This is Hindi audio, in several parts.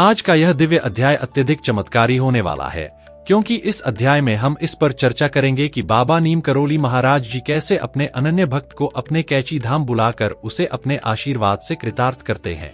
आज का यह दिव्य अध्याय अत्यधिक चमत्कारी होने वाला है, क्योंकि इस अध्याय में हम इस पर चर्चा करेंगे कि बाबा नीम करोली महाराज जी कैसे अपने अनन्य भक्त को अपने कैची धाम बुलाकर उसे अपने आशीर्वाद से कृतार्थ करते हैं।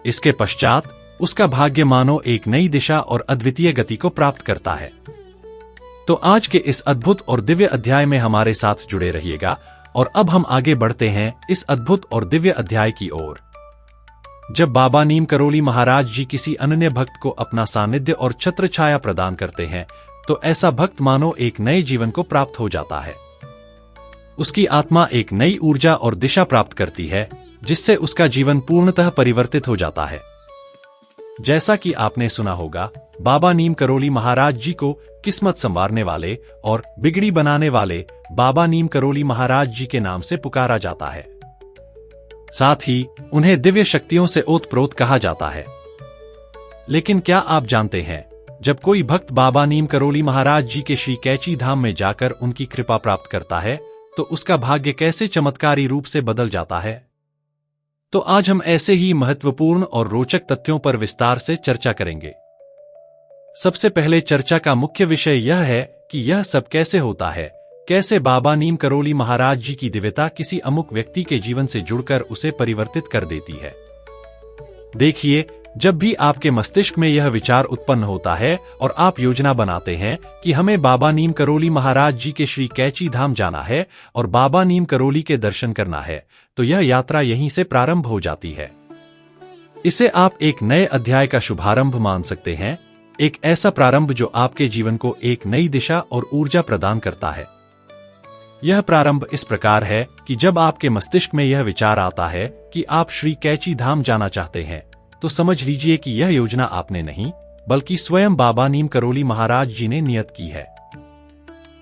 इसके पश्चात उसका भाग्य मानो एक नई दिशा और अद्वितीय गति को प्राप्त करता है। तो आज के इस अद्भुत और दिव्य अध्याय में हमारे साथ जुड़े रहिएगा। और अब हम आगे बढ़ते हैं इस अद्भुत और दिव्य अध्याय की ओर। जब बाबा नीम करोली महाराज जी किसी अनन्य भक्त को अपना सानिध्य और छत्र छाया प्रदान करते हैं, तो ऐसा भक्त मानो एक नए जीवन को प्राप्त हो जाता है। उसकी आत्मा एक नई ऊर्जा और दिशा प्राप्त करती है, जिससे उसका जीवन पूर्णतः परिवर्तित हो जाता है। जैसा कि आपने सुना होगा, बाबा नीम करोली महाराज जी को किस्मत संवारने वाले और बिगड़ी बनाने वाले बाबा नीम करोली महाराज जी के नाम से पुकारा जाता है। साथ ही उन्हें दिव्य शक्तियों से ओतप्रोत कहा जाता है। लेकिन क्या आप जानते हैं, जब कोई भक्त बाबा नीम करोली महाराज जी के श्री कैची धाम में जाकर उनकी कृपा प्राप्त करता है, तो उसका भाग्य कैसे चमत्कारी रूप से बदल जाता है। तो आज हम ऐसे ही महत्वपूर्ण और रोचक तथ्यों पर विस्तार से चर्चा करेंगे। सबसे पहले चर्चा का मुख्य विषय यह है कि यह सब कैसे होता है, कैसे बाबा नीम करोली महाराज जी की दिव्यता किसी अमुक व्यक्ति के जीवन से जुड़कर उसे परिवर्तित कर देती है। देखिए, जब भी आपके मस्तिष्क में यह विचार उत्पन्न होता है और आप योजना बनाते हैं कि हमें बाबा नीम करोली महाराज जी के श्री कैची धाम जाना है और बाबा नीम करोली के दर्शन करना है, तो यह यात्रा यहीं से प्रारंभ हो जाती है। इसे आप एक नए अध्याय का शुभारंभ मान सकते हैं, एक ऐसा प्रारंभ जो आपके जीवन को एक नई दिशा और ऊर्जा प्रदान करता है। यह प्रारंभ इस प्रकार है कि जब आपके मस्तिष्क में यह विचार आता है कि आप श्री कैची धाम जाना चाहते हैं, तो समझ लीजिए कि यह योजना आपने नहीं, बल्कि स्वयं बाबा नीम करोली महाराज जी ने नियत की है।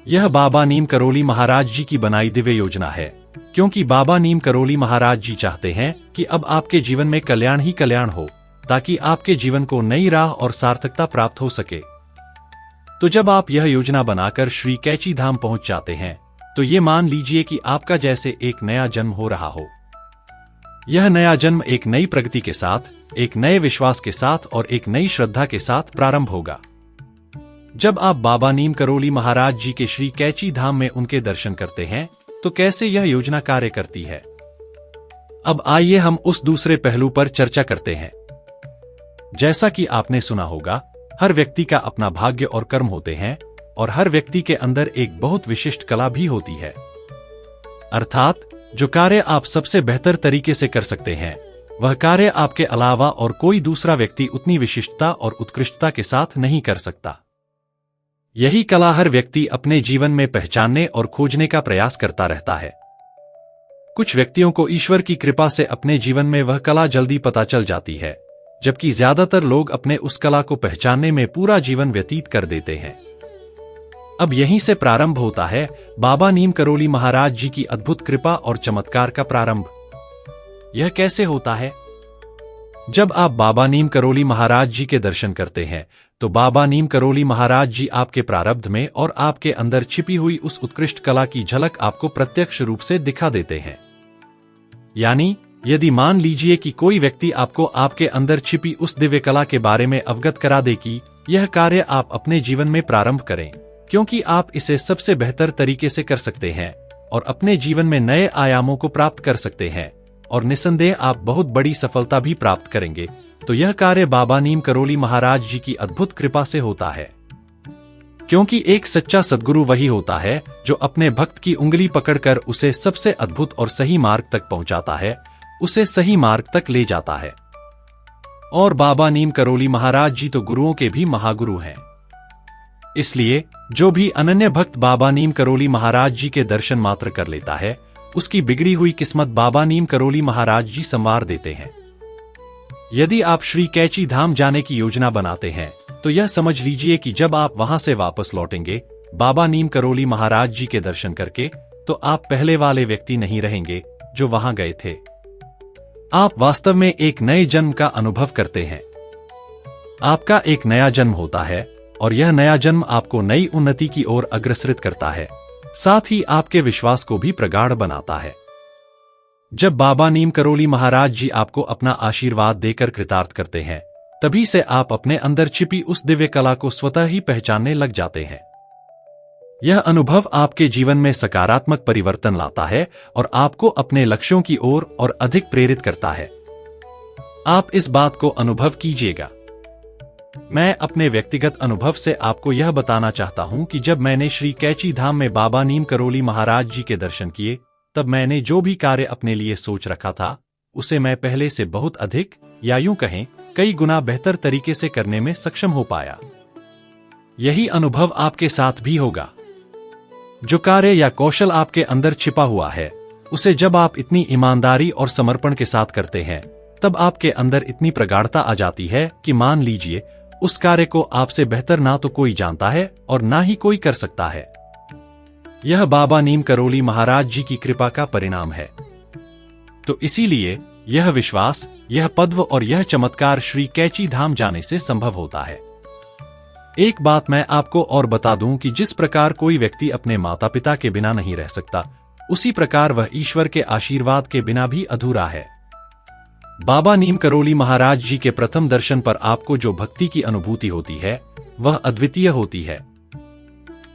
यह बाबा नीम करोली महाराज जी की बनाई दिव्य योजना है, क्योंकि बाबा नीम करोली महाराज जी चाहते हैं कि अब आपके जीवन में कल्याण ही कल्याण हो, ताकि आपके जीवन को नई राह और सार्थकता प्राप्त हो सके। तो जब आप यह योजना बनाकर श्री कैची धाम पहुंच जाते हैं, तो ये मान लीजिए कि आपका जैसे एक नया जन्म हो रहा हो। यह नया जन्म एक नई प्रगति के साथ, एक नए विश्वास के साथ और एक नई श्रद्धा के साथ प्रारंभ होगा। जब आप बाबा नीम करोली महाराज जी के श्री कैची धाम में उनके दर्शन करते हैं, तो कैसे यह योजना कार्य करती है। अब आइए हम उस दूसरे पहलू पर चर्चा करते हैं। जैसा कि आपने सुना होगा, हर व्यक्ति का अपना भाग्य और कर्म होते हैं, और हर व्यक्ति के अंदर एक बहुत विशिष्ट कला भी होती है। अर्थात जो कार्य आप सबसे बेहतर तरीके से कर सकते हैं, वह कार्य आपके अलावा और कोई दूसरा व्यक्ति उतनी विशिष्टता और उत्कृष्टता के साथ नहीं कर सकता। यही कला हर व्यक्ति अपने जीवन में पहचानने और खोजने का प्रयास करता रहता है। कुछ व्यक्तियों को ईश्वर की कृपा से अपने जीवन में वह कला जल्दी पता चल जाती है, जबकि ज्यादातर लोग अपने उस कला को पहचानने में पूरा जीवन व्यतीत कर देते हैं। अब यहीं से प्रारंभ होता है बाबा नीम करोली महाराज जी की अद्भुत कृपा और चमत्कार का प्रारंभ। यह कैसे होता है? जब आप बाबा नीम करोली महाराज जी के दर्शन करते हैं, तो बाबा नीम करोली महाराज जी आपके प्रारब्ध में और आपके अंदर छिपी हुई उस उत्कृष्ट कला की झलक आपको प्रत्यक्ष रूप से दिखा देते हैं। यानी यदि मान लीजिए कि कोई व्यक्ति आपको आपके अंदर छिपी उस दिव्य कला के बारे में अवगत करा दे कि यह कार्य आप अपने जीवन में प्रारंभ करें, क्योंकि आप इसे सबसे बेहतर तरीके से कर सकते हैं और अपने जीवन में नए आयामों को प्राप्त कर सकते हैं, और निसंदेह आप बहुत बड़ी सफलता भी प्राप्त करेंगे, तो यह कार्य बाबा नीम करोली महाराज जी की अद्भुत कृपा से होता है। क्योंकि एक सच्चा सद्गुरु वही होता है जो अपने भक्त की उंगली पकड़कर उसे सबसे अद्भुत और सही मार्ग तक पहुंचाता है, उसे सही मार्ग तक ले जाता है। और बाबा नीम करोली महाराज जी तो गुरुओं के भी महागुरु हैं। इसलिए जो भी अनन्य भक्त बाबा नीम करोली महाराज जी के दर्शन मात्र कर लेता है, उसकी बिगड़ी हुई किस्मत बाबा नीम करोली महाराज जी संवार देते हैं। यदि आप श्री कैची धाम जाने की योजना बनाते हैं, तो यह समझ लीजिए कि जब आप वहां से वापस लौटेंगे बाबा नीम करोली महाराज जी के दर्शन करके, तो आप पहले वाले व्यक्ति नहीं रहेंगे जो वहां गए थे। आप वास्तव में एक नए जन्म का अनुभव करते हैं। आपका एक नया जन्म होता है, और यह नया जन्म आपको नई उन्नति की ओर अग्रसरित करता है, साथ ही आपके विश्वास को भी प्रगाढ़ बनाता है। जब बाबा नीम करोली महाराज जी आपको अपना आशीर्वाद देकर कृतार्थ करते हैं, तभी से आप अपने अंदर छिपी उस दिव्य कला को स्वतः ही पहचानने लग जाते हैं। यह अनुभव आपके जीवन में सकारात्मक परिवर्तन लाता है और आपको अपने लक्ष्यों की ओर और अधिक प्रेरित करता है। आप इस बात को अनुभव कीजिएगा। मैं अपने व्यक्तिगत अनुभव से आपको यह बताना चाहता हूं कि जब मैंने श्री कैची धाम में बाबा नीम करोली महाराज जी के दर्शन किए, तब मैंने जो भी कार्य अपने लिए सोच रखा था, उसे मैं पहले से बहुत अधिक, या यूं कहें कई गुना बेहतर तरीके से करने में सक्षम हो पाया। यही अनुभव आपके साथ भी होगा। जो कार्य या कौशल आपके अंदर छिपा हुआ है, उसे जब आप इतनी ईमानदारी और समर्पण के साथ करते हैं, तब आपके अंदर इतनी प्रगाढ़ता आ जाती है कि मान लीजिए उस कार्य को आपसे बेहतर ना तो कोई जानता है और ना ही कोई कर सकता है। यह बाबा नीम करोली महाराज जी की कृपा का परिणाम है। तो इसीलिए यह विश्वास, यह पद्व और यह चमत्कार श्री कैची धाम जाने से संभव होता है। एक बात मैं आपको और बता दूं कि जिस प्रकार कोई व्यक्ति अपने माता पिता के बिना नहीं रह सकता, उसी प्रकार वह ईश्वर के आशीर्वाद के बिना भी अधूरा है। बाबा नीम करोली महाराज जी के प्रथम दर्शन पर आपको जो भक्ति की अनुभूति होती है, वह अद्वितीय होती है।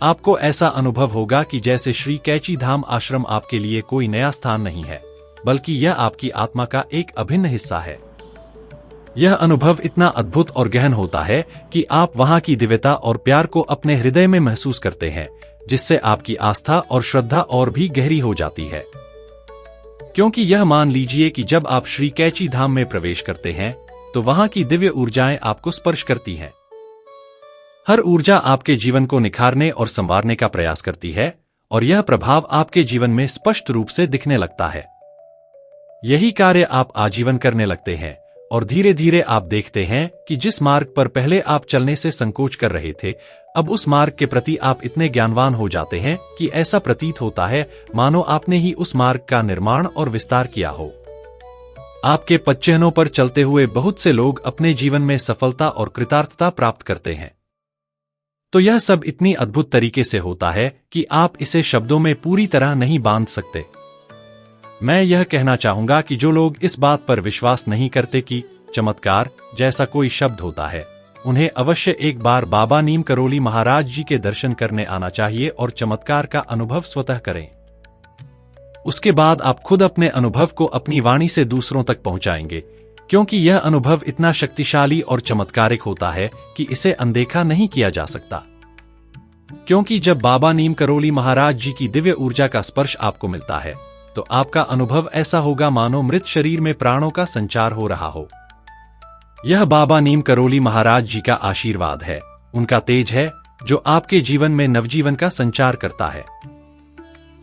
आपको ऐसा अनुभव होगा कि जैसे श्री कैची धाम आश्रम आपके लिए कोई नया स्थान नहीं है, बल्कि यह आपकी आत्मा का एक अभिन्न हिस्सा है। यह अनुभव इतना अद्भुत और गहन होता है कि आप वहां की दिव्यता और प्यार को अपने हृदय में महसूस करते हैं, जिससे आपकी आस्था और श्रद्धा और भी गहरी हो जाती है। क्योंकि यह मान लीजिए कि जब आप श्री कैची धाम में प्रवेश करते हैं, तो वहां की दिव्य ऊर्जाएं आपको स्पर्श करती हैं। हर ऊर्जा आपके जीवन को निखारने और संवारने का प्रयास करती है, और यह प्रभाव आपके जीवन में स्पष्ट रूप से दिखने लगता है। यही कार्य आप आजीवन करने लगते हैं, और धीरे धीरे आप देखते हैं कि जिस मार्ग पर पहले आप चलने से संकोच कर रहे थे, अब उस मार्ग के प्रति आप इतने ज्ञानवान हो जाते हैं कि ऐसा प्रतीत होता है मानो आपने ही उस मार्ग का निर्माण और विस्तार किया हो। आपके पदचिह्नों पर चलते हुए बहुत से लोग अपने जीवन में सफलता और कृतार्थता प्राप्त करते हैं। तो यह सब इतनी अद्भुत तरीके से होता है कि आप इसे शब्दों में पूरी तरह नहीं बांध सकते। मैं यह कहना चाहूंगा कि जो लोग इस बात पर विश्वास नहीं करते कि चमत्कार जैसा कोई शब्द होता है, उन्हें अवश्य एक बार बाबा नीम करोली महाराज जी के दर्शन करने आना चाहिए और चमत्कार का अनुभव स्वतः करें। उसके बाद आप खुद अपने अनुभव को अपनी वाणी से दूसरों तक पहुंचाएंगे, क्योंकि यह अनुभव इतना शक्तिशाली और चमत्कारिक होता है कि इसे अनदेखा नहीं किया जा सकता। क्योंकि जब बाबा नीम करोली महाराज जी की दिव्य ऊर्जा का स्पर्श आपको मिलता है, तो आपका अनुभव ऐसा होगा मानो मृत शरीर में प्राणों का संचार हो रहा हो। यह बाबा नीम करोली महाराज जी का आशीर्वाद है, उनका तेज है जो आपके जीवन में नवजीवन का संचार करता है।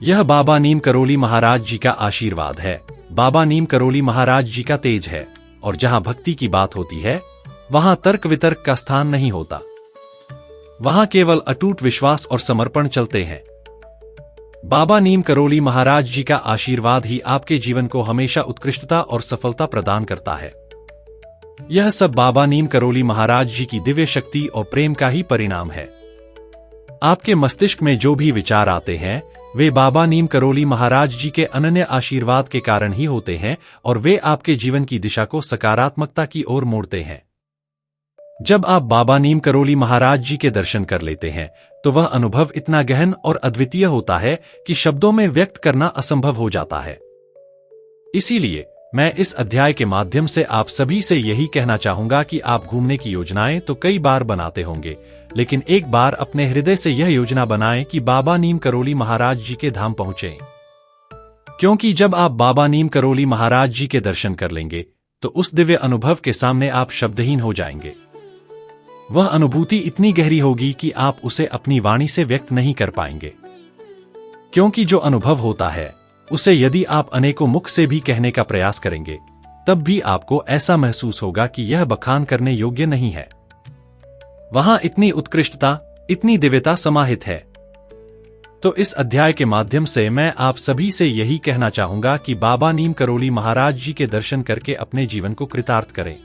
यह बाबा नीम करोली महाराज जी का आशीर्वाद है, बाबा नीम करोली महाराज जी का तेज है, और जहां भक्ति की बात होती है, वहां तर्क वितर्क का स्थान नहीं होता। वहां केवल अटूट विश्वास और समर्पण चलते हैं। बाबा नीम करोली महाराज जी का आशीर्वाद ही आपके जीवन को हमेशा उत्कृष्टता और सफलता प्रदान करता है। यह सब बाबा नीम करोली महाराज जी की दिव्य शक्ति और प्रेम का ही परिणाम है। आपके मस्तिष्क में जो भी विचार आते हैं, वे बाबा नीम करोली महाराज जी के अनन्य आशीर्वाद के कारण ही होते हैं, और वे आपके जीवन की दिशा को सकारात्मकता की ओर मोड़ते हैं। जब आप बाबा नीम करोली महाराज जी के दर्शन कर लेते हैं, तो वह अनुभव इतना गहन और अद्वितीय होता है कि शब्दों में व्यक्त करना असंभव हो जाता है। इसीलिए मैं इस अध्याय के माध्यम से आप सभी से यही कहना चाहूंगा कि आप घूमने की योजनाएं तो कई बार बनाते होंगे, लेकिन एक बार अपने हृदय से यह योजना बनाएं कि बाबा नीम करोली महाराज जी के धाम पहुंचें। क्योंकि जब आप बाबा नीम करोली महाराज जी के दर्शन कर लेंगे, तो उस दिव्य अनुभव के सामने आप शब्दहीन हो जाएंगे। वह अनुभूति इतनी गहरी होगी कि आप उसे अपनी वाणी से व्यक्त नहीं कर पाएंगे। क्योंकि जो अनुभव होता है, उसे यदि आप अनेकों मुख से भी कहने का प्रयास करेंगे, तब भी आपको ऐसा महसूस होगा कि यह बखान करने योग्य नहीं है। वहां इतनी उत्कृष्टता, इतनी दिव्यता समाहित है। तो इस अध्याय के माध्यम से मैं आप सभी से यही कहना चाहूंगा कि बाबा नीम करोली महाराज जी के दर्शन करके अपने जीवन को कृतार्थ करें।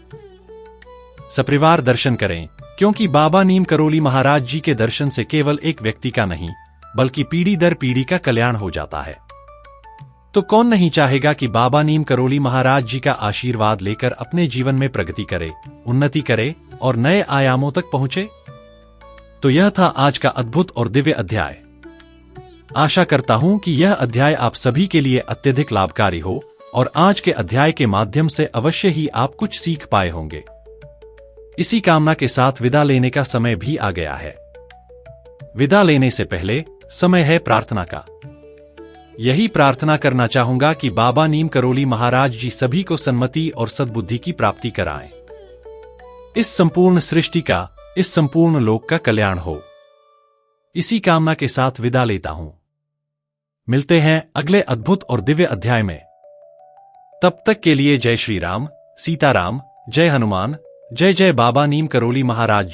सपरिवार दर्शन करें, क्योंकि बाबा नीम करोली महाराज जी के दर्शन से केवल एक व्यक्ति का नहीं, बल्कि पीढ़ी दर पीढ़ी का कल्याण हो जाता है। तो कौन नहीं चाहेगा कि बाबा नीम करोली महाराज जी का आशीर्वाद लेकर अपने जीवन में प्रगति करे, उन्नति करे और नए आयामों तक पहुंचे। तो यह था आज का अद्भुत और दिव्य अध्याय। आशा करता हूं कि यह अध्याय आप सभी के लिए अत्यधिक लाभकारी हो और आज के अध्याय के माध्यम से अवश्य ही आप कुछ सीख पाए होंगे। इसी कामना के साथ विदा लेने का समय भी आ गया है। विदा लेने से पहले समय है प्रार्थना का। यही प्रार्थना करना चाहूंगा कि बाबा नीम करोली महाराज जी सभी को सन्मति और सद्बुद्धि की प्राप्ति कराएं। इस संपूर्ण सृष्टि का, इस संपूर्ण लोक का कल्याण हो। इसी कामना के साथ विदा लेता हूं। मिलते हैं अगले अद्भुत और दिव्य अध्याय में। तब तक के लिए जय श्री राम, सीताराम, जय हनुमान, जय जय बाबा नीम करोली महाराज।